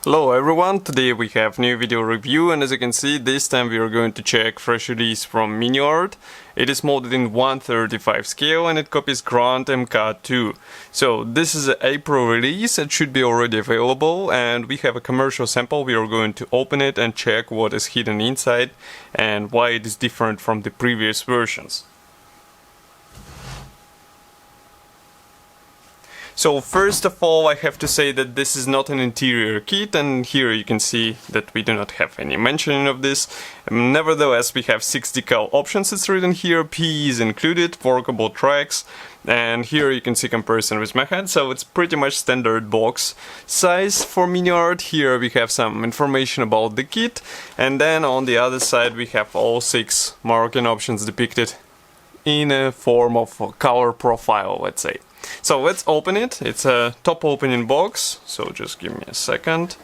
Hello everyone, today we have new video review, and as you can see, this time we are going to check fresh release from Miniart. It is molded in 1/35 scale and it copies Grant Mk.II. So this is an April release, it should be already available, and we have a commercial sample. We are going to open it and check what is hidden inside and why it is different from the previous versions. So first of all, I have to say that this is not an interior kit, and here you can see that we do not have any mention of this. Nevertheless, we have 6 decal options, it's written here, PE is included, workable tracks, and here you can see comparison with my hand, so it's pretty much standard box size for Miniart. Here we have some information about the kit, and then on the other side we have all 6 marking options depicted in a form of a color profile, let's say. So let's open it. It's a top opening box, so just give me a second.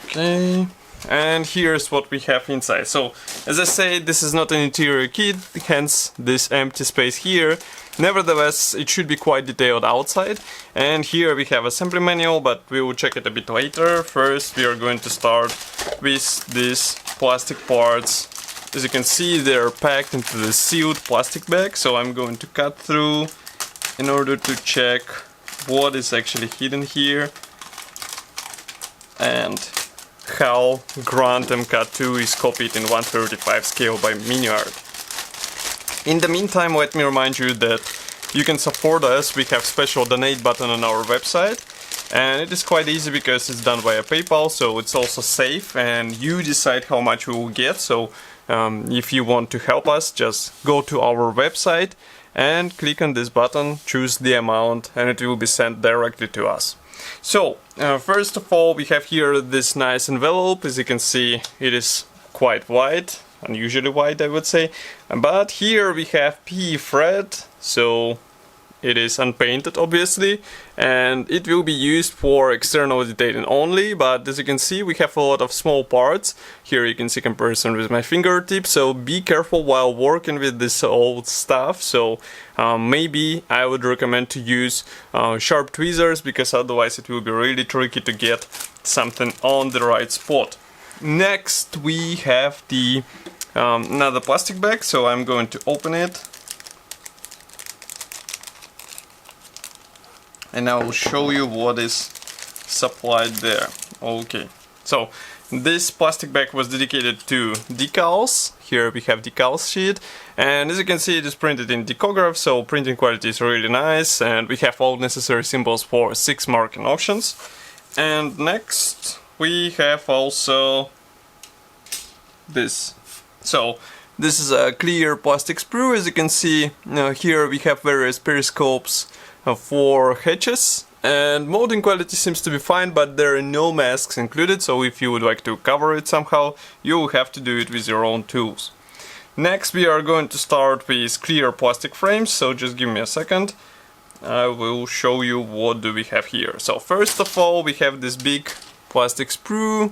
Okay, and here's what we have inside. So as I said, this is not an interior kit, hence this empty space here. Nevertheless, it should be quite detailed outside. And here we have assembly manual, but we will check it a bit later. First we are going to start with these plastic parts. As you can see, they're packed into the sealed plastic bag, so I'm going to cut through in order to check what is actually hidden here and how Grant Mk.II is copied in 1/35 scale by Miniart. In the meantime, let me remind you that you can support us. We have special donate button on our website, and it is quite easy because it's done via PayPal, so it's also safe and you decide how much we will get. So if you want to help us, just go to our website and click on this button, choose the amount, and it will be sent directly to us. So first of all, we have here this nice envelope. As you can see, it is quite white, unusually white I would say, but here we have PE thread, so it is unpainted obviously, and it will be used for external detailing only. But as you can see, we have a lot of small parts. Here you can see comparison with my fingertip, so be careful while working with this old stuff. So maybe I would recommend to use sharp tweezers, because otherwise it will be really tricky to get something on the right spot. Next we have the another plastic bag, so I'm going to open it. And I will show you what is supplied there. Okay, so this plastic bag was dedicated to decals. Here we have decals sheet, and as you can see, it is printed in decograph, so printing quality is really nice, and we have all necessary symbols for 6 marking options. And next we have also this. So this is a clear plastic sprue. As you can see, here we have various periscopes for hatches, and molding quality seems to be fine, but there are no masks included, so if you would like to cover it somehow, you will have to do it with your own tools. Next we are going to start with clear plastic frames, so just give me a second. I will show you what do we have here. So first of all, we have this big plastic sprue.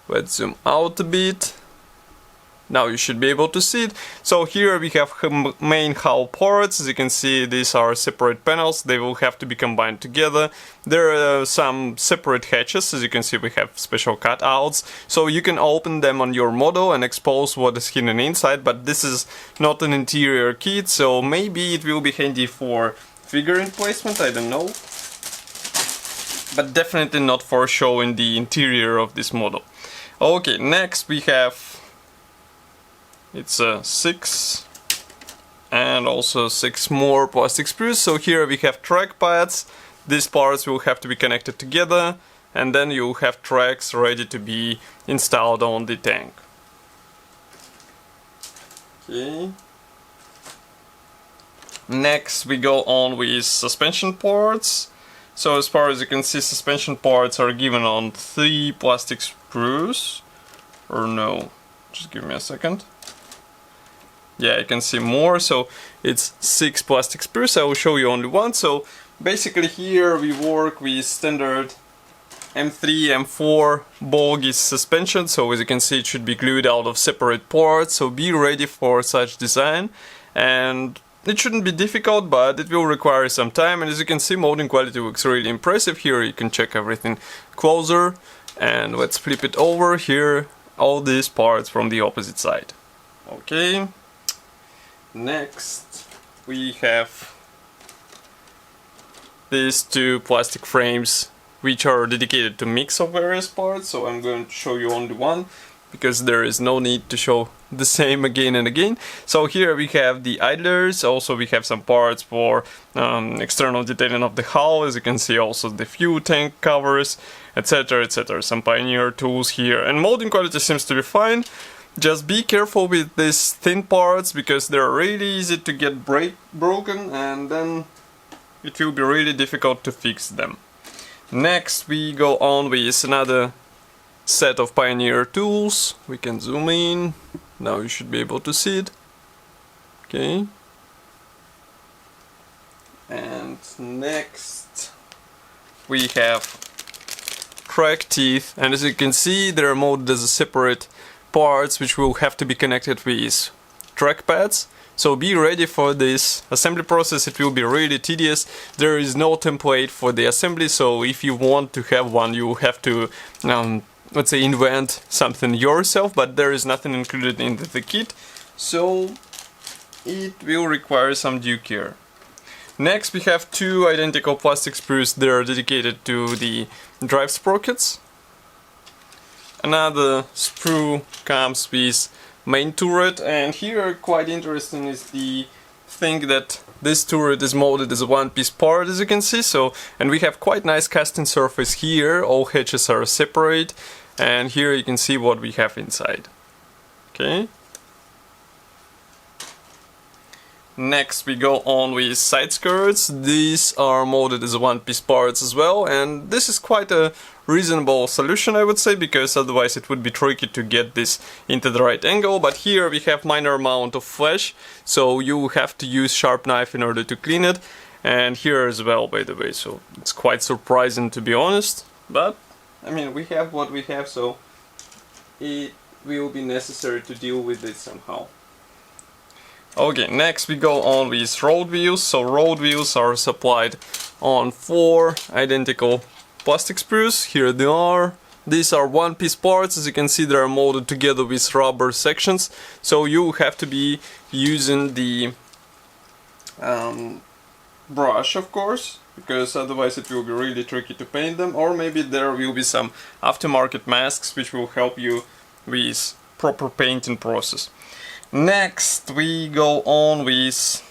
Let's zoom out a bit. Now you should be able to see it. So here we have main hull parts. As you can see, these are separate panels. They will have to be combined together. There are some separate hatches. As you can see, we have special cutouts, so you can open them on your model and expose what is hidden inside. But this is not an interior kit, so maybe it will be handy for figurine placement, I don't know, but definitely not for showing the interior of this model. Okay, next we have, it's a 6 and also 6 more plastic sprues. So here we have track pads. These parts will have to be connected together, and then you'll have tracks ready to be installed on the tank. Okay. Next we go on with suspension parts. So as far as you can see, suspension parts are given on 3 plastic sprues. Or no, just give me a second. Yeah, you can see more, so it's 6 plastic sprues. I will show you only one. So basically here we work with standard M3, M4 ball geese suspension. So as you can see, it should be glued out of separate parts, so be ready for such design. And it shouldn't be difficult, but it will require some time, and as you can see, molding quality looks really impressive. Here you can check everything closer, and let's flip it over. Here, all these parts from the opposite side. Okay, next we have these two plastic frames which are dedicated to mix of various parts, so I'm going to show you only one because there is no need to show the same again and again. So here we have the idlers, also we have some parts for external detailing of the hull, as you can see, also the fuel tank covers, etc, etc. Some Pioneer tools here, and molding quality seems to be fine. Just be careful with these thin parts because they're really easy to get broken, and then it will be really difficult to fix them. Next we go on with another set of Pioneer tools. We can zoom in. Now you should be able to see it. Okay. And next we have track teeth, and as you can see, they're molded as a separate parts which will have to be connected with track pads. So be ready for this assembly process. It will be really tedious. There is no template for the assembly, so if you want to have one, you have to let's say invent something yourself, but there is nothing included in the kit, so it will require some due care. Next we have two identical plastic sprues that are dedicated to the drive sprockets. Another sprue comes with main turret, and here quite interesting is the thing that this turret is molded as a one-piece part, as you can see. So, and we have quite nice casting surface here, all hatches are separate, and here you can see what we have inside. Okay. Next we go on with side skirts. These are molded as one-piece parts as well, and this is quite a reasonable solution, I would say, because otherwise it would be tricky to get this into the right angle. But here we have minor amount of flesh, so you have to use sharp knife in order to clean it, and here as well, by the way, so it's quite surprising, to be honest, but I mean, we have what we have, so it will be necessary to deal with it somehow. Okay, next we go on with road wheels. So road wheels are supplied on 4 identical plastic sprues. Here they are. These are one-piece parts. As you can see, they are molded together with rubber sections. So you have to be using the brush, of course, because otherwise it will be really tricky to paint them. Or maybe there will be some aftermarket masks which will help you with proper painting process. Next we go on with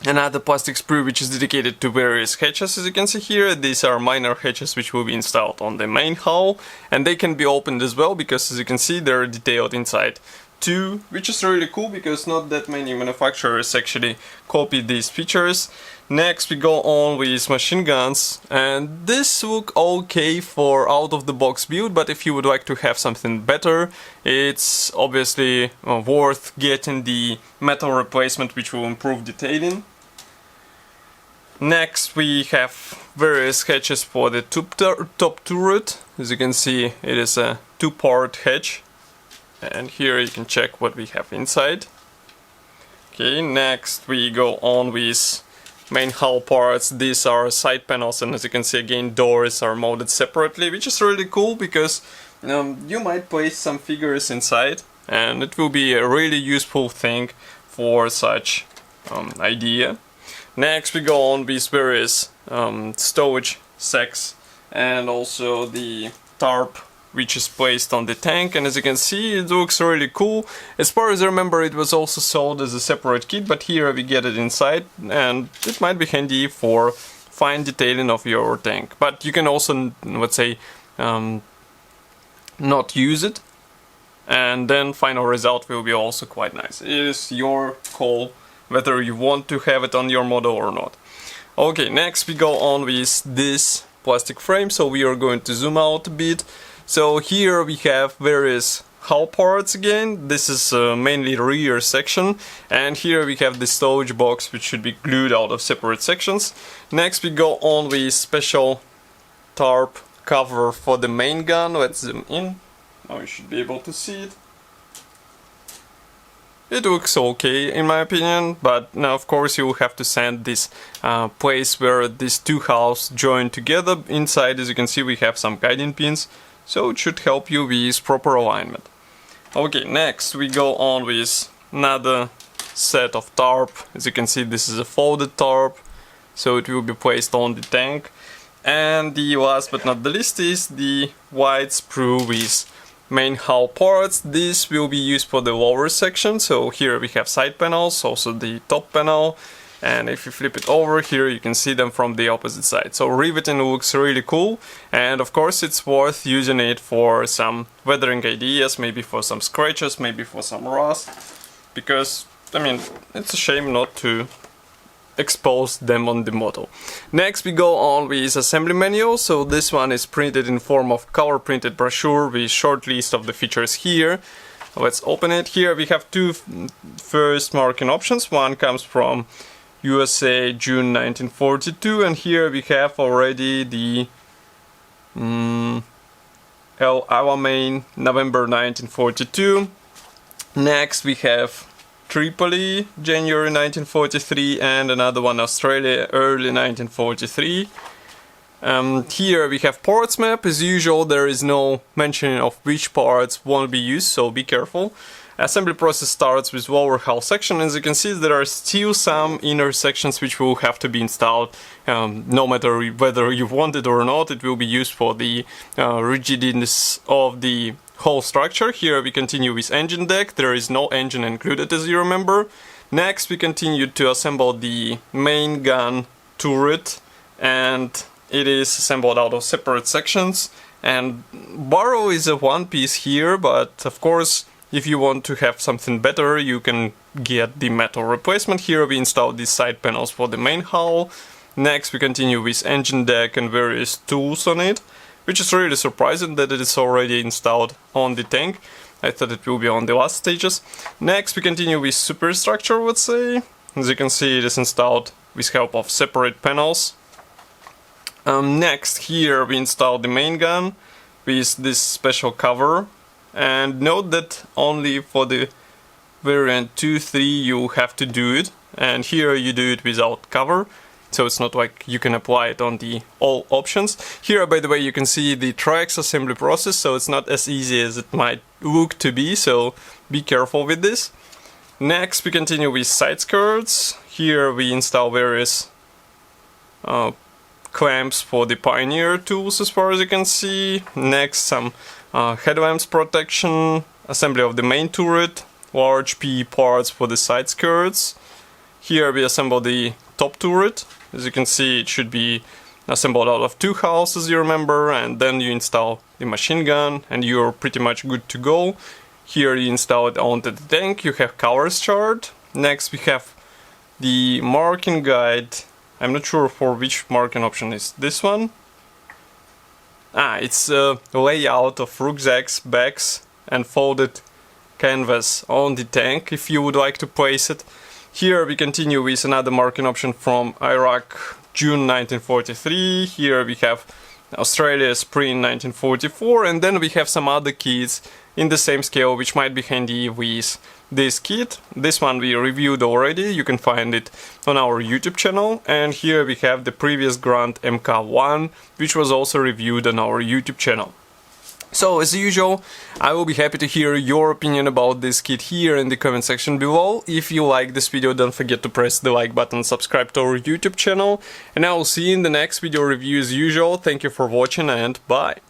another plastic sprue which is dedicated to various hatches. As you can see here, these are minor hatches which will be installed on the main hull, and they can be opened as well because, as you can see, they're detailed inside too, which is really cool because not that many manufacturers actually copy these features. Next we go on with machine guns, and this look okay for out of the box build, but if you would like to have something better, it's obviously worth getting the metal replacement which will improve detailing. Next we have various hatches for the top turret. As you can see, it is a 2-part hatch, and here you can check what we have inside. Okay, next we go on with main hull parts. These are side panels, and as you can see again, doors are molded separately, which is really cool because you might place some figures inside, and it will be a really useful thing for such idea. Next we go on with various stowage sacks and also the tarp which is placed on the tank, and as you can see, it looks really cool. As far as I remember, it was also sold as a separate kit, but here we get it inside, and it might be handy for fine detailing of your tank. But you can also, let's say, not use it, and then final result will be also quite nice. It is your call whether you want to have it on your model or not. Okay, next we go on with this plastic frame, so we are going to zoom out a bit. So here we have various hull parts again. This is mainly rear section, and here we have the stowage box which should be glued out of separate sections. Next we go on with special tarp cover for the main gun. Let's zoom in. Now you should be able to see it. it looks okay in my opinion, but now of course you will have to send this place where these two halves join together. Inside, as you can see, we have some guiding pins, so it should help you with proper alignment. Okay, next we go on with another set of tarp. As you can see, this is a folded tarp, so it will be placed on the tank. And the last but not the least is the white sprue with main hull parts. This will be used for the lower section, so here we have side panels, also the top panel, and if you flip it over here you can see them from the opposite side. So riveting looks really cool, and of course it's worth using it for some weathering ideas, maybe for some scratches, maybe for some rust, because I mean it's a shame not to expose them on the model. Next we go on with assembly manual. So this one is printed in form of color printed brochure with short list of the features here. Let's open it. Here we have two first marking options. One comes from USA June 1942, and here we have already the El Alamein November 1942. Next we have Tripoli, January 1943, and another one, Australia, early 1943. Here we have parts map. As usual, there is no mention of which parts won't be used, so be careful. Assembly process starts with lower hull section. As you can see, there are still some inner sections which will have to be installed. No matter whether you want it or not, it will be used for the rigidness of the whole structure. Here we continue with engine deck. There is no engine included, as you remember. Next we continue to assemble the main gun turret, and it is assembled out of separate sections. And barrel is a one piece here, but of course if you want to have something better you can get the metal replacement. Here we installed these side panels for the main hull. Next we continue with engine deck and various tools on it, which is really surprising that it is already installed on the tank. I thought it will be on the last stages. Next we continue with superstructure, let's say. As you can see, it is installed with help of separate panels. Next, here we install the main gun with this special cover. And note that only for the variant 2.3 you have to do it, and here you do it without cover. So it's not like you can apply it on the all options. Here, by the way, you can see the tracks assembly process, so it's not as easy as it might look to be, so be careful with this. Next we continue with side skirts. Here we install various clamps for the Pioneer tools, as far as you can see. Next, some headlamps protection, assembly of the main turret, large PE parts for the side skirts. Here we assemble the top turret. As you can see, it should be assembled out of two hulls, as you remember, and then you install the machine gun and you're pretty much good to go. Here you install it onto the tank, you have colors chart. Next we have the marking guide. I'm not sure for which marking option is this one. It's a layout of rucksacks, bags and folded canvas on the tank if you would like to place it. Here we continue with another marking option from Iraq, June 1943. Here we have Australia, spring 1944, and then we have some other kits in the same scale which might be handy with this kit. This one we reviewed already, you can find it on our YouTube channel. And here we have the previous Grant Mk.II, which was also reviewed on our YouTube channel. So, as usual, I will be happy to hear your opinion about this kit here in the comment section below. If you like this video, don't forget to press the like button, subscribe to our YouTube channel, and I will see you in the next video review as usual. Thank you for watching and bye!